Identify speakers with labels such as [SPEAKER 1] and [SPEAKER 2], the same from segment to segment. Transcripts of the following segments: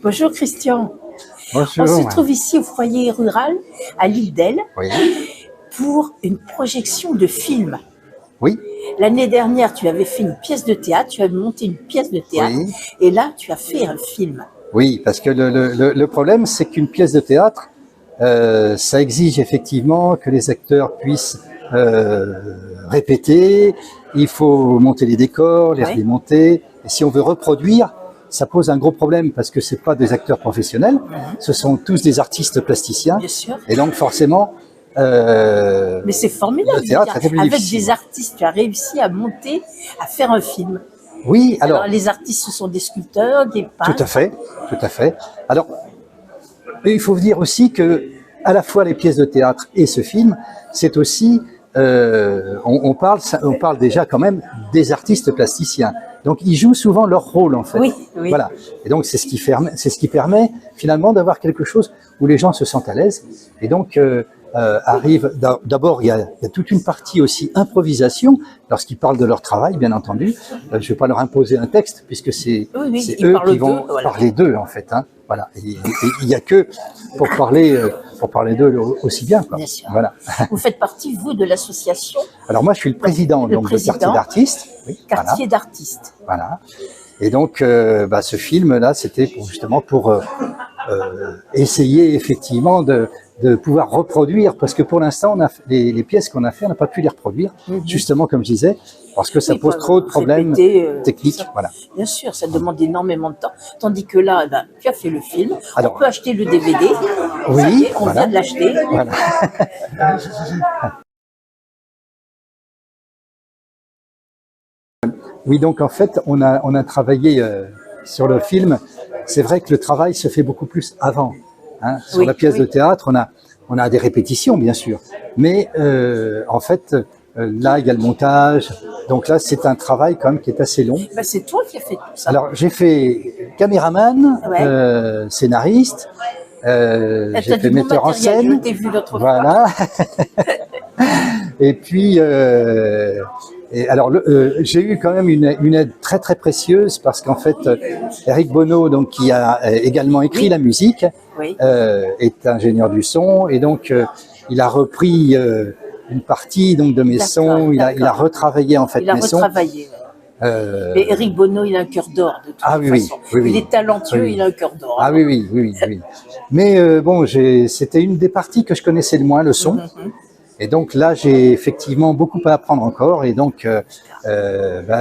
[SPEAKER 1] Bonjour Christian.
[SPEAKER 2] Bonjour.
[SPEAKER 1] On se trouve ici au foyer rural à l'île d'Elle
[SPEAKER 2] Oui.
[SPEAKER 1] pour une projection de film.
[SPEAKER 2] Oui.
[SPEAKER 1] L'année dernière, tu avais fait une pièce de théâtre, tu avais monté une pièce de théâtre,
[SPEAKER 2] Oui.
[SPEAKER 1] et là, tu as fait un film.
[SPEAKER 2] Oui, parce que le problème, c'est qu'une pièce de théâtre, ça exige effectivement que les acteurs puissent répéter, il faut monter les décors, les redémonter, et si on veut reproduire, ça pose un gros problème parce que c'est pas des acteurs professionnels, ce sont tous des artistes plasticiens,
[SPEAKER 1] Bien sûr.
[SPEAKER 2] et donc forcément,
[SPEAKER 1] mais c'est formidable.
[SPEAKER 2] Le théâtre était plus
[SPEAKER 1] avec
[SPEAKER 2] difficile.
[SPEAKER 1] des artistes, tu as réussi à monter, à faire un film.
[SPEAKER 2] Oui,
[SPEAKER 1] alors les artistes, ce sont des sculpteurs, des peintres.
[SPEAKER 2] Tout à fait, tout à fait. Alors, il faut dire aussi que à la fois les pièces de théâtre et ce film, c'est aussi, on parle déjà quand même des artistes plasticiens. Donc ils jouent souvent leur rôle en fait.
[SPEAKER 1] Oui, oui.
[SPEAKER 2] Voilà. Et donc c'est ce qui permet finalement d'avoir quelque chose où les gens se sentent à l'aise. Et donc arrive d'abord il y a toute une partie aussi improvisation lorsqu'ils parlent de leur travail, bien entendu. Je ne vais pas leur imposer un texte puisque c'est eux qui vont parler d'eux en fait. Hein. Voilà. Et il n'y a que pour parler d'eux aussi bien. Quoi.
[SPEAKER 1] Bien sûr.
[SPEAKER 2] Voilà.
[SPEAKER 1] Vous faites partie, vous, de l'association.
[SPEAKER 2] Alors moi, je suis le président donc, de Quartier d'artistes. Oui,
[SPEAKER 1] Quartier d'artistes.
[SPEAKER 2] Voilà. Et donc, ce film-là, c'était justement pour essayer effectivement de pouvoir reproduire, parce que pour l'instant, les pièces qu'on a fait, on n'a pas pu les reproduire, justement comme je disais, parce que ça pose trop de problèmes techniques. Voilà.
[SPEAKER 1] Bien sûr, ça demande énormément de temps. Tandis que là, tu as fait le film,
[SPEAKER 2] alors,
[SPEAKER 1] on peut acheter le DVD.
[SPEAKER 2] Oui,
[SPEAKER 1] on vient de l'acheter.
[SPEAKER 2] Voilà. Oui, donc en fait, on a travaillé sur le film. C'est vrai que le travail se fait beaucoup plus avant. Hein. Sur la pièce de théâtre, on a des répétitions, bien sûr. Mais en fait, là, il y a le montage. Donc là, c'est un travail quand même qui est assez long.
[SPEAKER 1] C'est toi qui as fait tout ça.
[SPEAKER 2] Alors, j'ai fait caméraman, scénariste, j'ai fait metteur en scène.
[SPEAKER 1] Je t'ai vu l'autre fois.
[SPEAKER 2] Voilà. Et puis, j'ai eu quand même une aide très très précieuse parce qu'en fait, Eric Bonneau, donc qui a également écrit la musique, est ingénieur du son et donc il a repris une partie donc de mes sons. Il a retravaillé en fait mes sons.
[SPEAKER 1] Mais Eric Bonneau, il a un cœur d'or de toute façon. Il est talentueux, il a un cœur d'or.
[SPEAKER 2] Ah oui. Mais bon, c'était une des parties que je connaissais le moins, le son. Et donc là, j'ai effectivement beaucoup à apprendre encore. Et donc,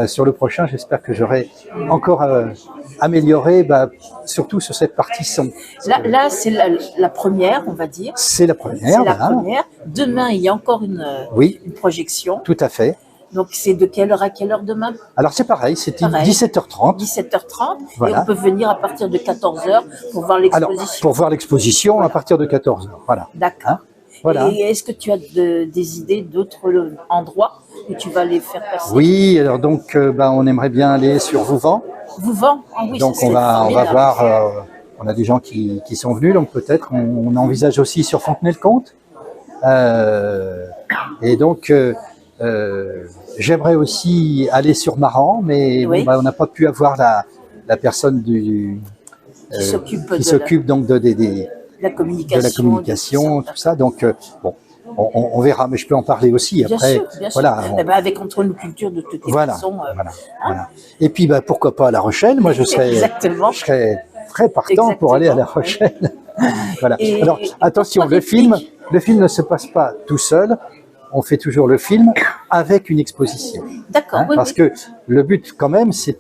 [SPEAKER 2] sur le prochain, j'espère que j'aurai encore amélioré, surtout sur cette partie son.
[SPEAKER 1] Là c'est la première, on va dire.
[SPEAKER 2] C'est la première.
[SPEAKER 1] C'est la première. Demain, il y a encore une projection.
[SPEAKER 2] Tout à fait.
[SPEAKER 1] Donc, c'est de quelle heure à quelle heure demain?
[SPEAKER 2] Alors, c'est pareil, c'était 17h30.
[SPEAKER 1] 17h30,
[SPEAKER 2] voilà.
[SPEAKER 1] Et on peut venir à partir de 14h pour voir l'exposition.
[SPEAKER 2] Alors, pour voir l'exposition à partir de 14h, voilà.
[SPEAKER 1] D'accord.
[SPEAKER 2] Hein, voilà.
[SPEAKER 1] Et est-ce que tu as des idées d'autres endroits où tu vas les faire passer?
[SPEAKER 2] Oui, alors donc, on aimerait bien aller sur Vouvant.
[SPEAKER 1] Vouvant, oui.
[SPEAKER 2] Donc, on va voir, on a des gens qui sont venus, donc peut-être, on envisage aussi sur Fontenay-le-Comte. Et donc, j'aimerais aussi aller sur Maran, mais on n'a pas pu avoir la personne qui s'occupe donc de la communication, tout ça. Donc on verra, mais je peux en parler aussi
[SPEAKER 1] bien
[SPEAKER 2] après.
[SPEAKER 1] Sûr, bien voilà. Sûr. Avec Antoine Culture de toutes les façons.
[SPEAKER 2] Voilà. Et puis pourquoi pas à La Rochelle? Moi je serais très partant pour aller à La Rochelle. Voilà. Alors attention, le film ne se passe pas tout seul. On fait toujours le film avec une exposition.
[SPEAKER 1] D'accord.
[SPEAKER 2] Parce que le but, quand même, c'est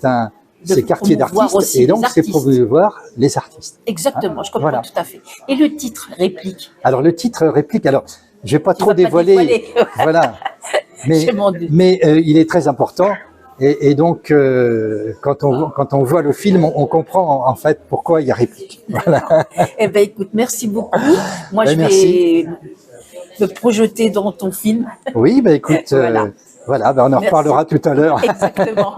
[SPEAKER 2] Quartier d'artistes, et donc c'est promouvoir les artistes.
[SPEAKER 1] Exactement, je comprends tout à fait. Et le titre Réplique?
[SPEAKER 2] Alors le titre Réplique, alors je vais pas trop dévoiler, voilà, mais il est très important. Et donc, quand on voit le film, on comprend en fait pourquoi il y a Réplique. Voilà.
[SPEAKER 1] Eh bien, écoute, merci beaucoup. Moi, je vais me projeter dans ton film.
[SPEAKER 2] Oui, écoute, voilà, on en reparlera tout à l'heure.
[SPEAKER 1] Exactement,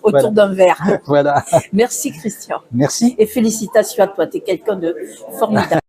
[SPEAKER 1] autour d'un verre.
[SPEAKER 2] Voilà.
[SPEAKER 1] Merci Christian.
[SPEAKER 2] Merci.
[SPEAKER 1] Et félicitations à toi, tu es quelqu'un de formidable.